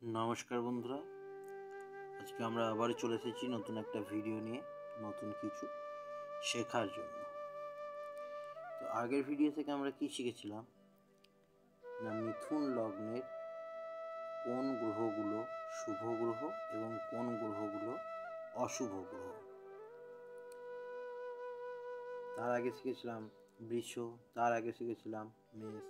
नमस्कार बंधुरा आज के আমরা আবার চলে এসেছি নতুন একটা ভিডিও নিয়ে নতুন কিছু শেখার জন্য। তো আগের ভিডিও থেকে আমরা কি শিখেছিলাম না মিথুন লগ্নের কোন গ্রহগুলো শুভ গ্রহ এবং কোন গ্রহগুলো অশুভ গ্রহ। তার আগে শিখেছিলাম বৃষ, তার আগে শিখেছিলাম মেষ।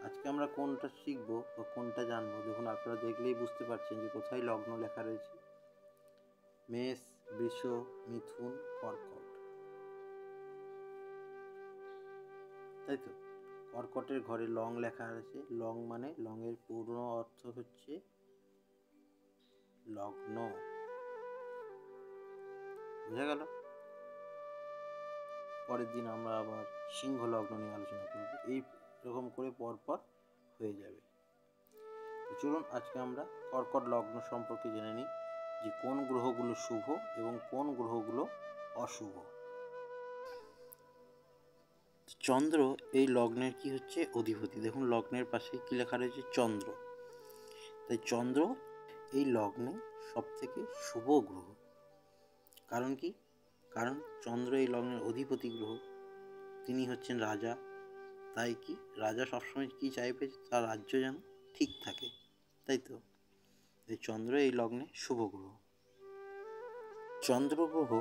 আজকে আমরা কোনটা শিখবো বা কোনটা জানবো, দেখুন আপনারা দেখলেই বুঝতে পারছেন যে কোথায় লগ্ন লেখা রয়েছে। মেষ, বৃষ, মিথুন, কর্কট, তাই তো। কর্কটের ঘরে লং লেখা আছে। লং মানে লংয়ের পূর্ণ অর্থ হচ্ছে লগ্ন, বুঝা গেল। পরের দিন আমরা আবার সিংহ লগ্ন নিয়ে আলোচনা করব, এই রকম করে পরপর হয়ে যাবে। চলুন আজকে আমরা কর্কট লগ্ন সম্পর্কে জেনে নিই যে কোন গ্রহগুলো শুভ এবং কোন গ্রহগুলো অশুভ। চন্দ্র এই লগ্নের কি হচ্ছে অধিপতি। দেখুন লগ্নের পাশে কি লেখা রয়েছে চন্দ্র। তাই চন্দ্র এই লগ্নে সব থেকে শুভ গ্রহ। কারণ কি? কারণ চন্দ্র এই লগ্নের অধিপতি গ্রহ, তিনি হচ্ছেন রাজা। তাই কি রাজা সবসময় কি চাইবে, তার রাজ্য যেন ঠিক থাকে, তাই তো। এই চন্দ্র এই লগ্নে শুভ গ্রহ। চন্দ্র গ্রহ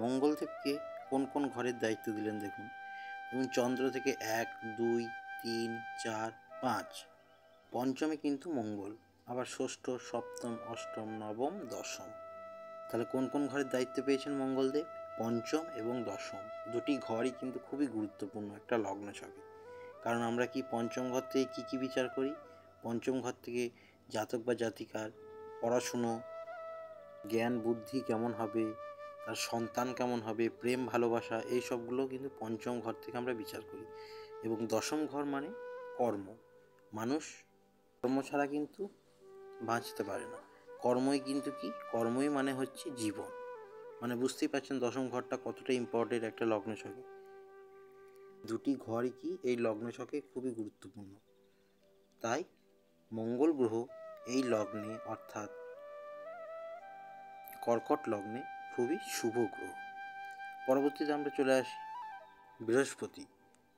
মঙ্গলদেবকে কোন কোন ঘরের দায়িত্ব দিলেন দেখুন। এবং চন্দ্র থেকে 1, 2, 3, 4, 5, পঞ্চমে কিন্তু মঙ্গল, আবার ষষ্ঠ, সপ্তম, অষ্টম, নবম, দশম। তাহলে কোন কোন ঘরের দায়িত্ব পেয়েছেন মঙ্গলদেব? পঞ্চম এবং দশম দুটি ঘরই কিন্তু খুবই গুরুত্বপূর্ণ একটা লগ্ন ছকে। কারণ আমরা কি পঞ্চম ঘর থেকে কী বিচার করি? পঞ্চম ঘর থেকে জাতক বা জাতিকার পড়াশুনো, জ্ঞান বুদ্ধি কেমন হবে, তার সন্তান কেমন হবে, প্রেম ভালোবাসা, এই সবগুলো কিন্তু পঞ্চম ঘর থেকে আমরা বিচার করি। এবং দশম ঘর মানে কর্ম। মানুষ কর্ম ছাড়া কিন্তু বাঁচতে পারে না। কর্মই কিন্তু কি? কর্মই মানে হচ্ছে জীবন। মানে বুঝতেই পারছেন দশম ঘরটা কতটা ইম্পর্টেন্ট একটা লগ্ন ছকে। দুটি ঘরই কি এই লগ্ন ছকে খুবই গুরুত্বপূর্ণ। তাই মঙ্গল গ্রহ এই লগ্নে অর্থাৎ কর্কট লগ্নে খুবই শুভ গ্রহ। পরবর্তীতে আমরা চলে আসি বৃহস্পতি।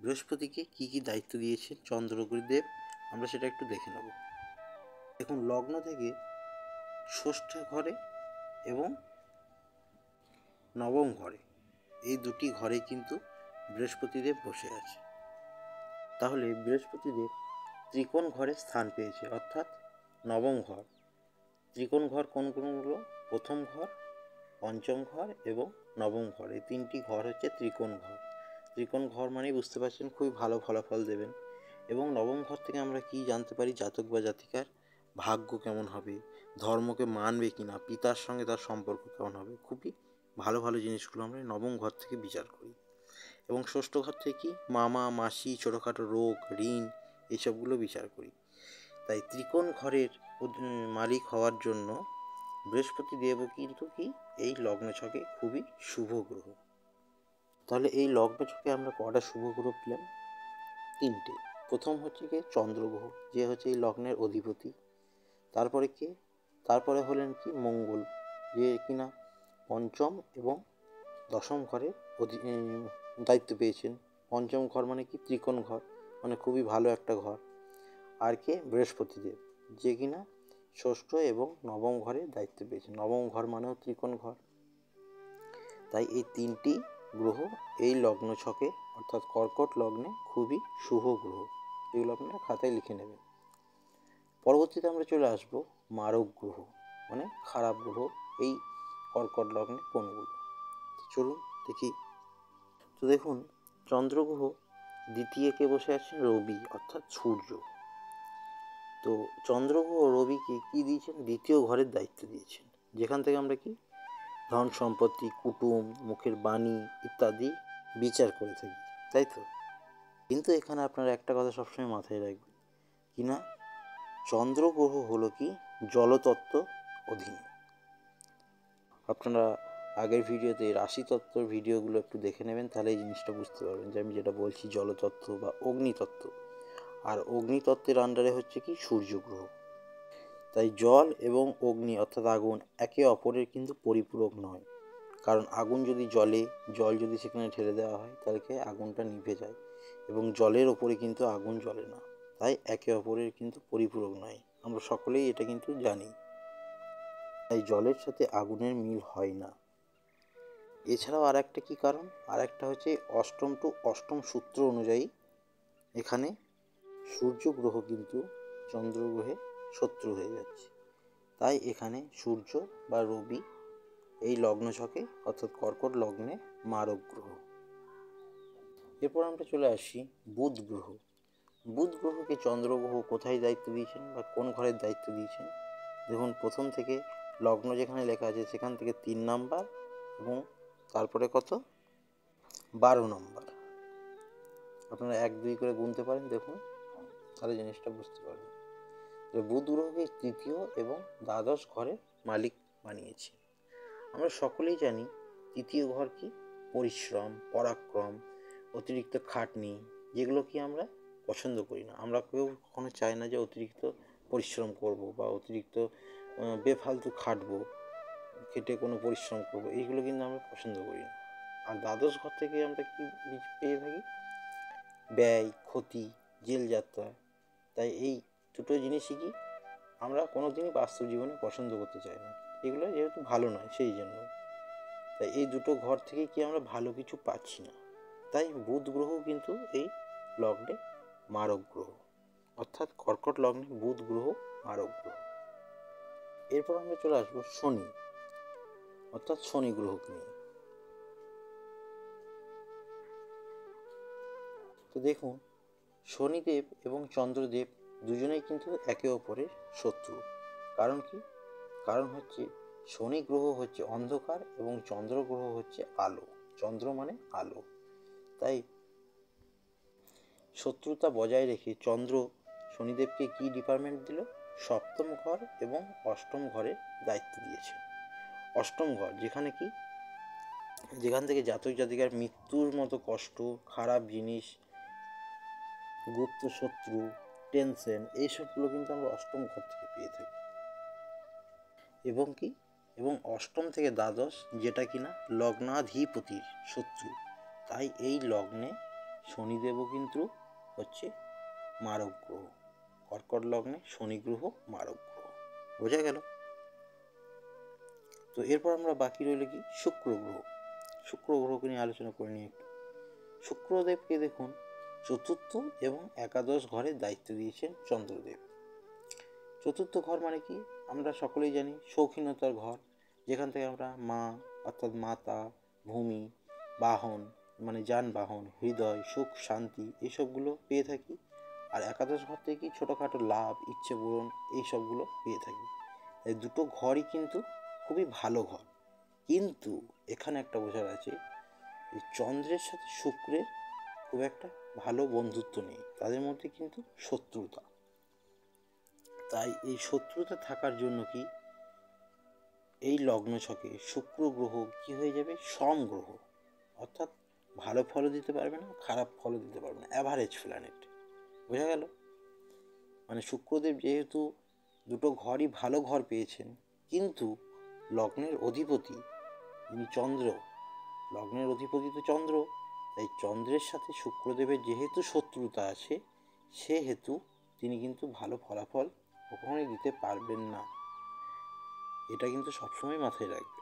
বৃহস্পতিকে কি কি দায়িত্ব দিয়েছেন চন্দ্রগুরুদেব, আমরা সেটা একটু দেখে নেব। দেখুন লগ্ন থেকে ষষ্ঠ ঘরে এবং নবম ঘরে, এই দুটি ঘরে কিন্তু বৃহস্পতিদেব বসে আছে। তাহলে বৃহস্পতিদেব ত্রিকোণ ঘরে স্থান পেয়েছে, অর্থাৎ নবম ঘর। ত্রিকোণ ঘর কোন কোনগুলো? প্রথম ঘর, পঞ্চম ঘর এবং নবম ঘর, এই তিনটি ঘর হচ্ছে ত্রিকোণ ঘর। ত্রিকোণ ঘর মানেই বুঝতে পারছেন খুবই ভালো ফলাফল দেবেন। এবং নবম ঘর থেকে আমরা কি জানতে পারি? জাতক বা জাতিকার ভাগ্য কেমন হবে, ধর্মকে মানবে কিনা, পিতার সঙ্গে তার সম্পর্ক কেমন হবে, খুবই ভালো ভালো জিনিসগুলো আমরা নবম ঘর থেকে বিচার করি। এবং ষষ্ঠ ঘর থেকে কি? মামা মাসি, ছোটোখাটো রোগ, ঋণ, এইসবগুলো বিচার করি। তাই ত্রিকোণ ঘরের মালিক হওয়ার জন্য বৃহস্পতি দেবও কিন্তু কি এই লগ্ন ছকে খুবই শুভ গ্রহ। তাহলে এই লগ্ন ছকে আমরা কটা শুভ গ্রহ পেলাম? 3টে। প্রথম হচ্ছে কি চন্দ্রগ্রহ, যে হচ্ছে এই লগ্নের অধিপতি। তারপরে কে? তারপরে হলেন কি মঙ্গল, যে কিনা পঞ্চম এবং দশম ঘরে দায়িত্ব পেয়েছেন। পঞ্চম ঘর মানে কি? ত্রিকোণ ঘর, মানে খুবই ভালো একটা ঘর। আর কে? বৃহস্পতিদেব, যে কিনা ষষ্ঠ এবং নবম ঘরে দায়িত্ব পেয়েছেন। নবম ঘর মানেও ত্রিকোণ ঘর। তাই এই তিনটি গ্রহ এই লগ্ন ছকে অর্থাৎ কর্কট লগ্নে খুবই শুভ গ্রহ, এগুলো আপনারা খাতায় লিখে নেবেন। পরবর্তীতে আমরা চলে আসব মারক গ্রহ, মানে খারাপ গ্রহ এই কর্কট লগ্নে কোনগুলো। চলুন দেখি। তো দেখুন চন্দ্রগ্রহ দ্বিতীয় কে বসে আছেন? রবি, অর্থাৎ সূর্য। তো চন্দ্রগ্রহ রবিকে কি দিয়েছেন? দ্বিতীয় ঘরের দায়িত্ব দিয়েছেন, যেখান থেকে আমরা কি ধন সম্পত্তি, কুটুম, মুখের বাণী ইত্যাদি বিচার করে থাকি, তাই তো। কিন্তু এখানে আপনারা একটা কথা সবসময় মাথায় রাখবেন, কি না চন্দ্রগ্রহ হলো কি জলতত্ত্ব অধীনে। আপনারা আগের ভিডিওতে রাশিতত্ত্বর ভিডিওগুলো একটু দেখে নেবেন, তাহলে এই জিনিসটা বুঝতে পারবেন যে আমি যেটা বলছি জলতত্ত্ব বা অগ্নিতত্ত্ব। আর অগ্নিতত্ত্বের আন্ডারে হচ্ছে কি সূর্যগ্রহ। তাই জল এবং অগ্নি অর্থাৎ আগুন একে অপরের কিন্তু পরিপূরক নয়। কারণ আগুন যদি জলে, জল যদি সেখানে ঢেলে দেওয়া হয় তাহলে কি আগুনটা নিভে যায়, এবং জলের ওপরে কিন্তু আগুন জ্বলে না। তাই একে অপরের কিন্তু পরিপূরক নয়, আমরা সকলেই এটা কিন্তু জানি। তাই জলের সাথে আগুনের মিল হয় না। এছাড়াও আর একটা কী কারণ, আর একটা হচ্ছে অষ্টম টু অষ্টম সূত্র অনুযায়ী এখানে সূর্য গ্রহ কিন্তু চন্দ্র গ্রহে শত্রু হয়ে যাচ্ছে। তাই এখানে সূর্য বা রবি এই লগ্ন ছকে অর্থাৎ কর্কট লগ্নে মারক গ্রহ। এরপর আমরা চলে আসি বুধ গ্রহ। বুধ গ্রহকে চন্দ্র গ্রহ কোথায় দায়িত্ব দিয়েছেন বা কোন ঘরের দায়িত্ব দিয়েছেন? দেখুন, প্রথম থেকে লগ্ন যেখানে লেখা আছে সেখান থেকে 3 নাম্বার এবং তারপরে কত 12 নম্বর। আপনারা 1 2 করে গুনতে পারেন, দেখুন তাহলে জিনিসটা বুঝতে পারবেন। বুধ গ্রহকে তৃতীয় এবং দ্বাদশ ঘরের মালিক বানিয়েছে। আমরা সকলেই জানি তৃতীয় ঘর কি? পরিশ্রম, পরাক্রম, অতিরিক্ত খাটনি, যেগুলো কি আমরা পছন্দ করি না। আমরা কেউ কখনো চাই না যে অতিরিক্ত পরিশ্রম করব বা অতিরিক্ত বেফালতু খাটবো, খেটে কোনো পরিশ্রম করবো, এইগুলো কিন্তু আমরা পছন্দ করি না। আর দ্বাদশ ঘর থেকে আমরা কি পেয়ে থাকি? ব্যয়, ক্ষতি, জেলযাত্রা। তাই এই দুটো জিনিসই কি আমরা কোনো দিনই বাস্তব জীবনে পছন্দ করতে চাই না, এগুলো যেহেতু ভালো নয় সেই জন্য। তাই এই দুটো ঘর থেকে কি আমরা ভালো কিছু পাচ্ছি না। তাই বুধ গ্রহ কিন্তু এই লগ্নে মারক গ্রহ, অর্থাৎ কর্কট লগ্নে বুধ গ্রহ মারক গ্রহ। এরপর আমরা চলে আসবো শনি, অর্থাৎ শনি গ্রহকে নিয়ে। তো দেখুন, শনিদেব এবং চন্দ্রদেব দুজনেই কিন্তু একে অপরের শত্রু। কারণ কি? কারণ হচ্ছে শনি গ্রহ হচ্ছে অন্ধকার এবং চন্দ্র গ্রহ হচ্ছে আলো। চন্দ্র মানে আলো। তাই শত্রুতা বজায় রেখে চন্দ্র শনিদেবকে কি ডিপার্টমেন্ট দিল? সপ্তম ঘর এবং অষ্টম ঘরের দায়িত্ব দিয়েছে। অষ্টম ঘর যেখানে কি, যেখান থেকে জাতক জাতিকার মৃত্যুর মতো কষ্ট, খারাপ জিনিস, গুপ্ত শত্রু, টেনশন, এইসবগুলো কিন্তু আমরা অষ্টম ঘর থেকে পেয়ে থাকি। এবং কি, এবং অষ্টম থেকে দ্বাদশ যেটা কিনা লগ্নাধিপতির শত্রু। তাই এই লগ্নে শনিদেবও কিন্তু হচ্ছে মারক গ্রহ। কর্কট লগ্নে শনি গ্রহ মারক গ্রহ। বোঝা গেল? তো এরপর আমরা বাকি রইল কি? শুক্র গ্রহ। শুক্র গ্রহকে নিয়ে আলোচনা করে নিই একটু। শুক্রদেবকে দেখুন চতুর্থ এবং একাদশ ঘরের দায়িত্ব দিয়েছেন চন্দ্রদেব। চতুর্থ ঘর মানে কি? আমরা সকলেই জানি শৌখিনতার ঘর, যেখান থেকে আমরা মা অর্থাৎ মাতা, ভূমি, বাহন মানে যানবাহন, হৃদয়, সুখ, শান্তি, এইসবগুলো পেয়ে থাকি। আর একাদশ ঘর থেকে কি ছোটোখাটো লাভ, ইচ্ছে পূরণ, এইসবগুলো পেয়ে থাকি। এই দুটো ঘরই কিন্তু খুবই ভালো ঘর। কিন্তু এখানে একটা বোঝার আছে, এই চন্দ্রের সাথে শুক্রের খুব একটা ভালো বন্ধুত্ব নেই, তাদের মধ্যে কিন্তু শত্রুতা। তাই এই শত্রুতা থাকার জন্য কি এই লগ্ন ছকে শুক্র গ্রহ কি হয়ে যাবে? সম গ্রহ, অর্থাৎ ভালো ফলও দিতে পারবে না, খারাপ ফলও দিতে পারবে না, অ্যাভারেজ প্ল্যানেট। বোঝা গেল? মানে শুক্রদেব যেহেতু দুটো ঘরই ভালো ঘর পেয়েছেন, কিন্তু লগ্নের অধিপতি যিনি চন্দ্র, লগ্নের অধিপতি তো চন্দ্র, তাই চন্দ্রের সাথে শুক্রদেবের যেহেতু শত্রুতা আছে, সেহেতু তিনি কিন্তু ভালো ফলাফল কখনোই দিতে পারবেন না। এটা কিন্তু সবসময় মাথায় রাখবে।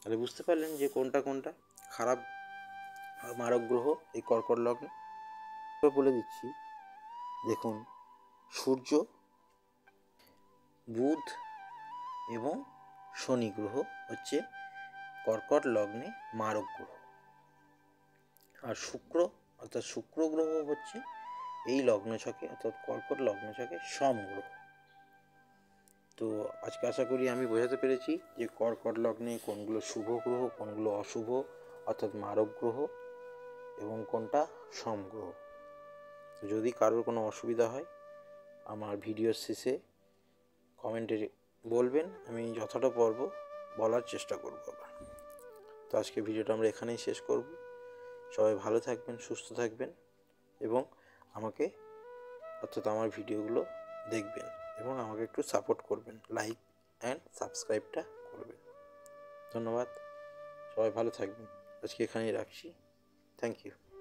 তাহলে বুঝতে পারলেন যে কোনটা কোনটা খারাপ মারক গ্রহ এই কর্কট লগ্নে। বলে দিচ্ছি, দেখুন সূর্য, বুধ এবং শনি গ্রহ হচ্ছে কর্কট লগ্নে মারক গ্রহ। আর শুক্র অর্থাৎ শুক্র গ্রহ হচ্ছে এই লগ্ন ছকে অর্থাৎ কর্কট লগ্ন ছকে সম গ্রহ। তো আজকে আশা করি আমি বোঝাতে পেরেছি যে কর্কট লগ্নে কোনগুলো শুভ গ্রহ, কোনগুলো অশুভ অর্থাৎ মারক গ্রহ, এবং কোনটা সম গ্রহ। তো যদি কারোর কোনো অসুবিধা হয় আমার ভিডিওর শেষে কমেন্টে বলবেন, আমি যতটা পারবো বলার চেষ্টা করবো আবার। তো আজকে ভিডিওটা আমরা এখানেই শেষ করব। সবাই ভালো থাকবেন, সুস্থ থাকবেন এবং আমাকে অর্থাৎ আমার ভিডিওগুলো দেখবেন এবং আমাকে একটু সাপোর্ট করবেন, লাইক অ্যান্ড সাবস্ক্রাইবটা করবেন। ধন্যবাদ, সবাই ভালো থাকবেন। আজকে এখানেই রাখছি। Thank you.